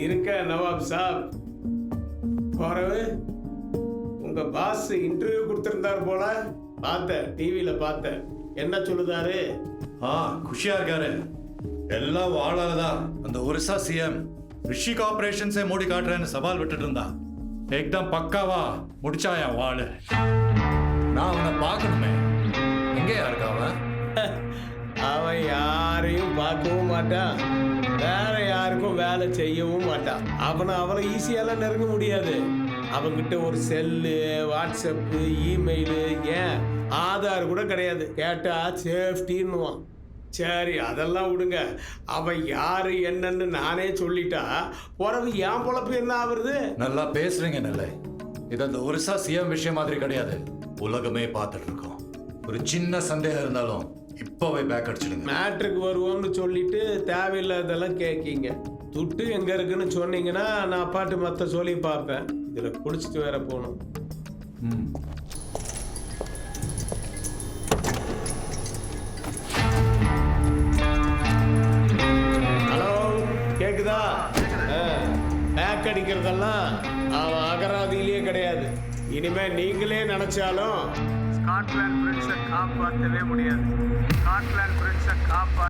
இருக்க நவாப் சாப். போறவு உங்க பாஸ் இன்டர்வியூ கொடுத்திருந்தார் போல. பார்த்தேன், டிவியில பார்த்தேன். என்ன சொல்லுதாரு? खुशिया இருக்காரு. எல்லாம் வாழால தான். அந்த ஒரிசா சிஎம் ரிஷிக் ஆபரேஷன்ஸே மூடி காட்டுறேன்னு சவால் விட்டுட்டு இருந்தா. ஏக்தம் பக்காவா முடிச்சாயா வாழு. நான் அவனை பார்க்கணுமே. எங்கேயா இருக்கா அவன்? அவன் யாரையும் பார்க்கவும் மாட்டான், வேற யாருக்கும் வேலை செய்யவும் மாட்டான். அவனை ஈஸியாலாம் நெருங்க முடியாது. அவங்கிட்ட ஒரு செல்லு, வாட்ஸ்அப்பு, இமெயிலு, ஏன் ஆதார் கூட கிடையாது. கேட்டா சேஃப்டின்னுவான். சரி, அதெல்லாம் விடுங்க. அவன் யாரு என்னன்னு நானே சொல்லிட்டா பிறகு என் பொழப்பு என்ன ஆகுறது? நல்லா பேசுறீங்க நெல்லை. இது அந்த ஒரிசா சிஎம் விஷயம் மாதிரி கிடையாது. உலகமே பார்த்துட்டு இருக்கோம். ஒரு சின்ன சந்தேகம் இருந்தாலும் இப்பவே பேக் அடிச்சிடுங்க. மேட்ருக்கு வருவோம்னு சொல்லிட்டு தேவையில்லாததெல்லாம் கேட்கீங்க. துட்டு எங்க இருக்குன்னு சொன்னீங்கன்னா நான் பாட்டு மற்ற சொல்லி பார்ப்பேன். இதுல குடிச்சிட்டு வேற போகணும். ஹலோ, கேக்குதா? பேக் அடிக்கிறதெல்லாம் அவன் அகராதியிலேயே கிடையாது. இனிமே நீங்களே நினைச்சாலும் ஸ்காட்லாந்து பிரிட்ஜை காப்பாற்றவே முடியாது. ஸ்காட்லாந்து பிரிட்ஜை